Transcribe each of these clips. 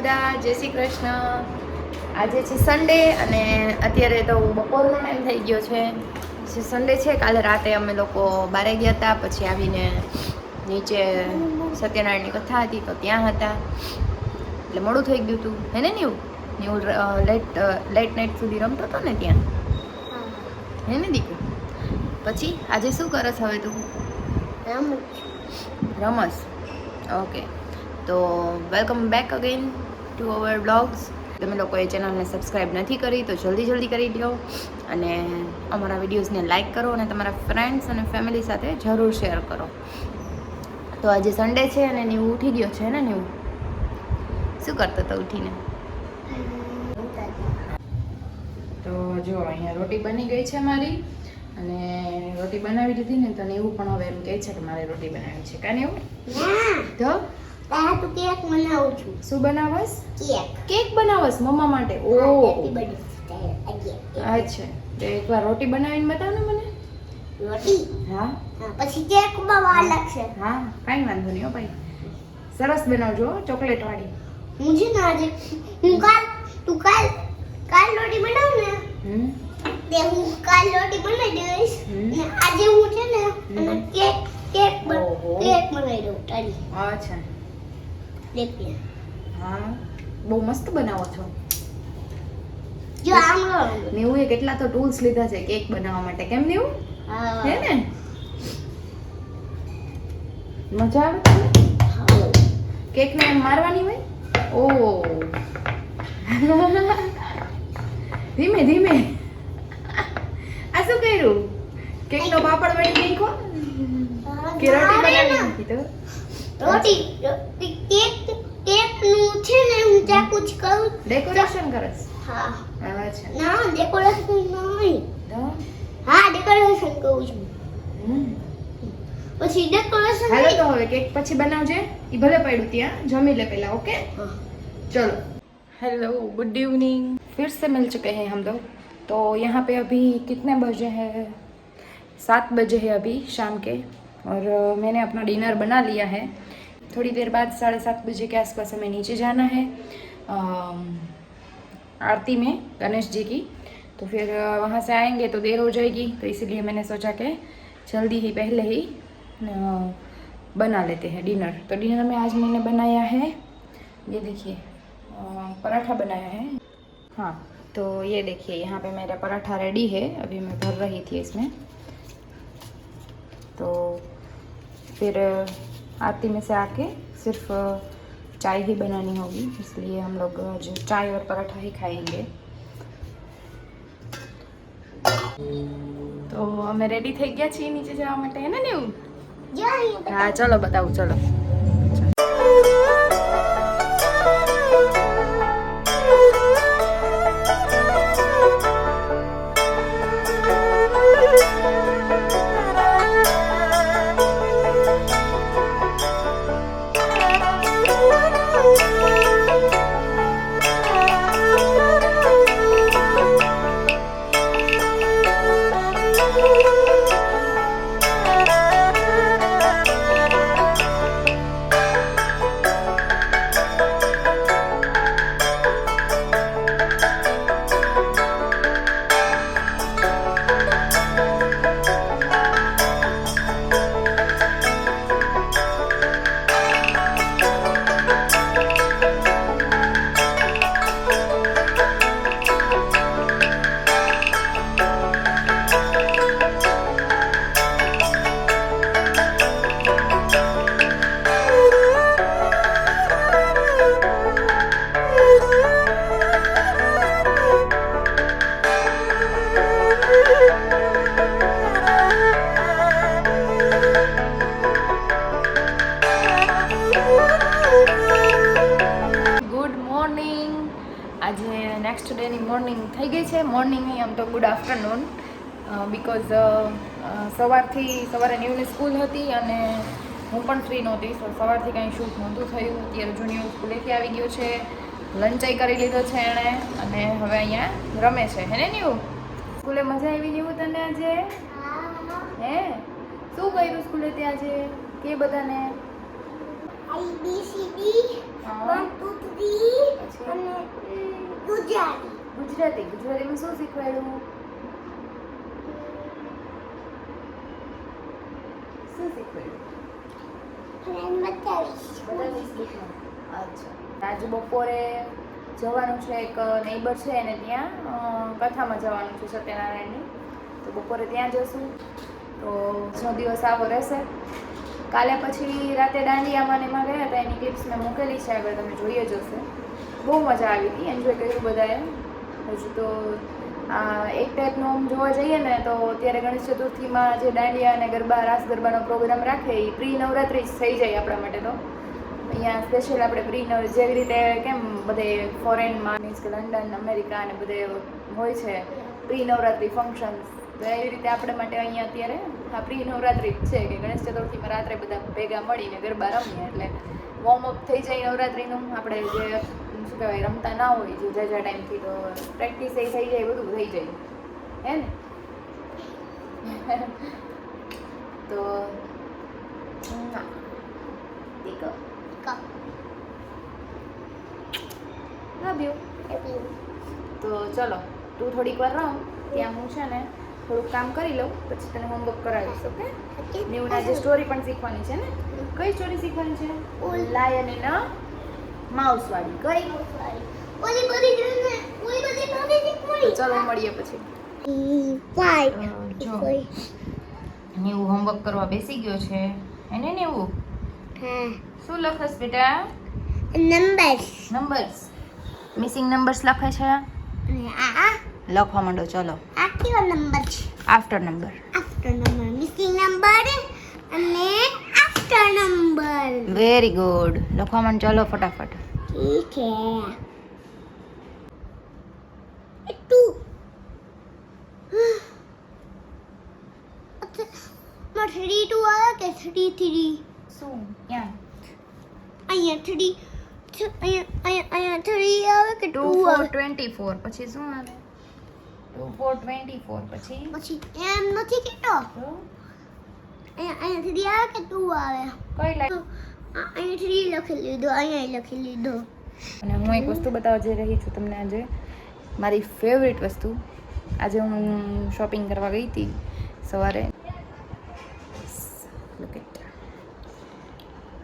બધા, જય શ્રી કૃષ્ણ. આજે છે સન્ડે અને અત્યારે તો બપોરનો ટાઈમ થઈ ગયો છે. સન્ડે છે. કાલે રાતે અમે લોકો બહાર ગયા હતા, પછી આવીને નીચે સત્યનારાયણની કથા હતી તો ત્યાં હતા, એટલે મોડું થઈ ગયું હતું. હે ને ન્યુ લેટ નાઇટ સુધી રમતો હતો ને ત્યાં, હે ને દીકુ? પછી આજે શું કરસ હવે તું? રમસ. ઓકે, તો welcome back again to our vlogs. તમે લોકોએ ચેનલને સબસ્ક્રાઈબ નથી કરી તો જલ્દી કરી દો અને અમારા વિડીયોઝને લાઇક કરો અને તમારા ફ્રેન્ડ્સ અને ફેમિલી સાથે જરૂર શેર કરો. તો આજે સન્ડે છે અને નીવ ઉઠી ગયો છે ને? નીવ શું કરતો હતો ઉઠીને? તો જો અહીંયા રોટી બની ગઈ છે મારી, અને રોટી બનાવી દીધી ને તો એવું પણ હવે એમ કહે છે કે મારે રોટી બનાવી છે. કાને એવું તો તું કેક બનાવું છું. શું બનાવસ? કેક બનાવસ મમ્મા માટે? ઓ અચ્છા, તો એકવાર રોટી બનાવીને બતાવ ને મને. રોટી? હા, પછી કેક બનાવવા લાગશે. હા, કાંઈ વાંધો નહીં હો ભાઈ, સરસ બનાવજો, ચોકલેટ વાળી. હું છે ને આજે તું કાલ રોટી બનાવ ને તે હું કાલ રોટી બનાવી દઈશ ને આજે હું છે ને કેક બનાવી દઉં તારી. અચ્છા, દેખીએ. હા, બહુ મસ્ત બનાવો છો. જો આમ નેવું એ કેટલા તો ટૂલ્સ લીધા છે કેક બનાવવા માટે, કેમ નેવું? હે ને? મજા આવે તમને? કેક ને મારવાની હોય? ઓ ધીમે ધીમે. આ શું કર્યું? કેક નો પાપડ વળી નાખો કે રોટી બનાવી નાખી? તો રોટી કેક નું છે ને હું ત્યાં કુછ કરું, ડેકોરેશન કરસ? હા. અચ્છા, ના ડેકોરેશન નહીં. તો હા, ડેકોરેશન કરું છું. પછી ડેકોરેશન હાલો તો હવે કેક પછી બનાવજે, ઈ ભલે પડ્યું ત્યાં, જમી લે પહેला. ओके, चलो. Hello, good evening. फिर से मिल चुके हैं हम लोग. तो यहाँ पे अभी कितने बजे हैं? 7 बजे है अभी शाम के, और मैंने अपना डिनर बना लिया है. थोड़ी देर बाद 7:30 बजे के आसपास हमें नीचे जाना है आरती में गणेश जी की. तो फिर वहाँ से आएंगे तो देर हो जाएगी, तो इसीलिए मैंने सोचा कि जल्दी ही पहले ही बना लेते हैं डिनर. तो डिनर में आज मैंने बनाया है, ये देखिए, पराठा बनाया है. हाँ, तो ये देखिए यहाँ पे मेरा पराठा रेडी है, अभी मैं भर रही थी इसमें. तो फिर आरती में से आके सिर्फ चाय ही बनानी होगी, इसलिए हम लोग आज चाय और पराठा ही खाएंगे. તો અમે રેડી થઈ ગયા છીએ નીચે જવા માટે, હે ને નેવું? હા, ચલો બતાવું, ચલો. નેક્સ્ટ ડેની મોર્નિંગ થઈ ગઈ છે. મોર્નિંગ નહીં, આમ તો ગુડ આફ્ટરનૂન, બિકોઝ સવારે ન્યૂની સ્કૂલ હતી અને હું પણ ફ્રી નહોતી, સવારથી કાંઈ શૂટ નહોતું થયું. અત્યારે જૂની સ્કૂલેથી આવી ગયો છે, લંચાઈ કરી લીધો છે એણે, અને હવે અહીંયા રમે છે. હે ને ન્યુ? સ્કૂલે મજા આવી ન્યુ તને આજે? હે, શું કર્યું સ્કૂલે ત્યાં આજે? કે બધાને ABCD હા. 1 2 3 પછી? અને ગુજરાતી ગુજરાતીમાં શું શીખવાડ્યું? શું શીખવાડ્યું? ફ્રેન્ડ બતાવીશ બતાવીશ બુકમાં. અચ્છા. આજે બપોરે જવાનું છે, એક નેબર છે એને ત્યાં કથામાં જવાનું છે સત્યનારાયણની, તો બપોરે ત્યાં જશું. તો 6 દિવસ આવો રહેશે. કાલે પછી રાતે દાંડિયામાં ને એમાં ગયા હતા, એની ક્લિપ્સ મેં મૂકેલી છે, આગળ તમે જોઈએ જ હશે. બહુ મજા આવી હતી, એન્જોય કર્યું બધાએ. હજુ તો એક ટાઈપનું આમ જોવા જઈએ ને તો અત્યારે ગણેશ ચતુર્થીમાં જે દાંડિયા અને ગરબા રાસ ગરબાનો પ્રોગ્રામ રાખે એ પ્રી નવરાત્રિ જ થઈ જાય આપણા માટે. તો અહીંયા સ્પેશિયલ આપણે પ્રી જેવી રીતે કેમ બધે ફોરેનમાં મીન્સ કે લંડન અમેરિકા અને બધે હોય છે પ્રી નવરાત્રિ ફંક્શન્સ, તો એવી રીતે આપણે માટે અહીંયા અત્યારે આ પ્રી નવરાત્રિ જ છે કે ગણેશ ચતુર્થીમાં રાત્રે બધા ભેગા મળીને ગરબા રમીએ, એટલે વોર્મઅપ થઈ જાય નવરાત્રિનું. આપણે જે શું કહેવાય રમતા ના હોય જે જાજા ટાઈમથી, તો પ્રેક્ટિસ એ થઈ જાય, બધું થઈ જાય, હે ને? તો લવ યુ. તો ચલો તું થોડીક વાર રમ, ત્યાં હું છે ને થોડુંક કામ કરી લઉં, પછી તને હોમવર્ક કરાવીશ. ઓકે? નીવના જે સ્ટોરી પણ શીખવાની છે ને. કઈ સ્ટોરી શીખવાની છે? લાયન એન્ડ માઉસ વાળી. કઈ? તો ચલો મળીએ પછી. જો નીવું હોમવર્ક કરવા બેસી ગયો છે, એને નીવું શું લખસ બેટા? નંબર્સ. મિસિંગ નંબર્સ લખે છે. લખવા માંડો. ચલો. After number. મિસિંગ નંબર અને આફ્ટર નંબર. Very good. લખવા માંડ. ચલો ફટાફટ. ठीक है 2 માં 3 2 આવે કે 3 3 શું? ક્યાં? અહીંયા 3 અહીંયા 3 આવે કે 2 2 આવે 4 24 પછી શું આવે? 2 4 24 પછી પછી એમ નથી કેતો તો અહીંયા 3 આવે કે 2 આવે કઈ લાઈન? અહીંયા 3 લખી લીધો, અહીંયા લખી લીધો. અને હું એક વસ્તુ બતાવવા જઈ રહી છું તમને આજે, મારી ફેવરિટ વસ્તુ. આજે હું શોપિંગ કરવા ગઈ હતી સવારે.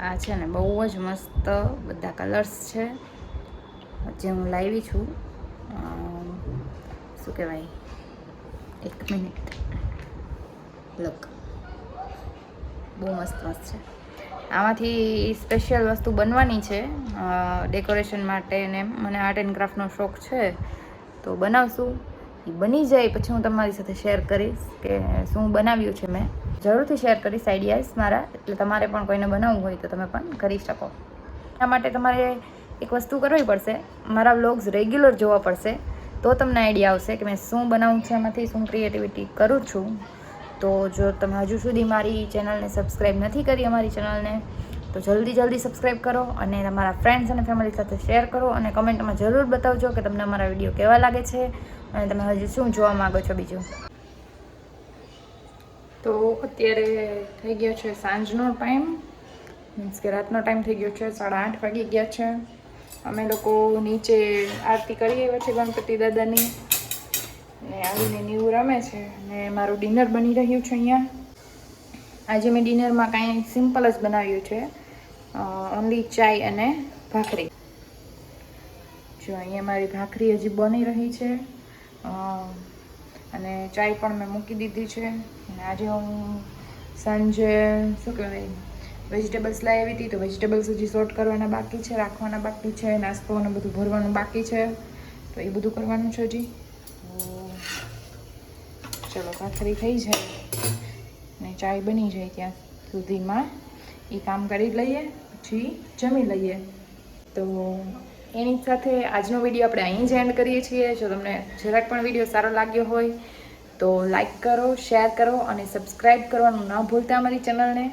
આ છે ને બહુ જ મસ્ત બધા કલર્સ છે જે હું લાવી છું. શું કહેવાય, એક મિનિટ. લુક, બહુ મસ્ત મસ્ત છે. આમાંથી સ્પેશિયલ વસ્તુ બનવાની છે ડેકોરેશન માટે, ને મને આર્ટ એન્ડ ક્રાફ્ટનો શોખ છે, તો બનાવશું. એ બની જાય પછી હું તમારી સાથે શેર કરીશ કે શું બનાવ્યું છે. મેં જરૂરથી શેર કરીશ આઈડિયાઝ મારા, એટલે તમારે પણ કોઈને બનાવવું હોય તો તમે પણ કરી શકો. એના માટે તમારે એક વસ્તુ કરવી પડશે, મારા વ્લોગ્સ રેગ્યુલર જોવા પડશે, તો તમને આઈડિયા આવશે કે મેં શું બનાવું છે, એમાંથી શું ક્રિએટિવિટી કરું છું. તો જો તમે હજુ સુધી મારી ચેનલને સબસ્ક્રાઈબ નથી કરી, અમારી ચેનલને, તો જલ્દી સબસ્ક્રાઈબ કરો અને તમારા ફ્રેન્ડ્સ અને ફેમિલી સાથે શેર કરો, અને કમેન્ટમાં જરૂર બતાવજો કે તમને અમારા વિડીયો કેવા લાગે છે અને તમે હજુ શું જોવા માગો છો બીજું. તો અત્યારે થઈ ગયો છે સાંજનો ટાઈમ, મીન્સ કે રાતનો ટાઈમ થઈ ગયો છે, 8:30 વાગી ગયા છે. અમે લોકો નીચે આરતી કરી આવ્યા છે ગણપતિ દાદાની, ને આવીને નીવું રમે છે, ને મારું ડિનર બની રહ્યું છે અહીંયા. આજે મેં ડિનરમાં કાંઈ સિમ્પલ જ બનાવ્યું છે, ઓનલી ચાય અને ભાખરી. જો અહીંયા મારી ભાખરી હજી બની રહી છે અને ચાય પણ મેં મૂકી દીધી છે. અને આજે હું સાંજે શું કહેવાય વેજીટેબલ્સ લાવી આવી હતી, તો વેજીટેબલ્સ હજી સોર્ટ કરવાના બાકી છે, રાખવાના બાકી છે, નાસ્તો અને બધું ભરવાનું બાકી છે, તો એ બધું કરવાનું છે હજી. ચલો ભાખરી થઈ જાય ને ચાય બની જાય ત્યાં સુધીમાં એ કામ કરી લઈએ, પછી જમી લઈએ. તો એની સાથે આજનો વિડીયો આપણે અહીં જ એન્ડ કરીએ છીએ. જો તમને જરાક પણ વિડીયો સારો લાગ્યો હોય તો લાઈક કરો, શેર કરો અને સબસ્ક્રાઈબ કરવાનું ન ભૂલતા અમારી ચેનલને.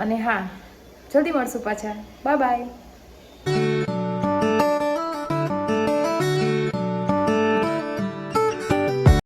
અને હા, જલ્દી મળશું પાછા. Bye bye.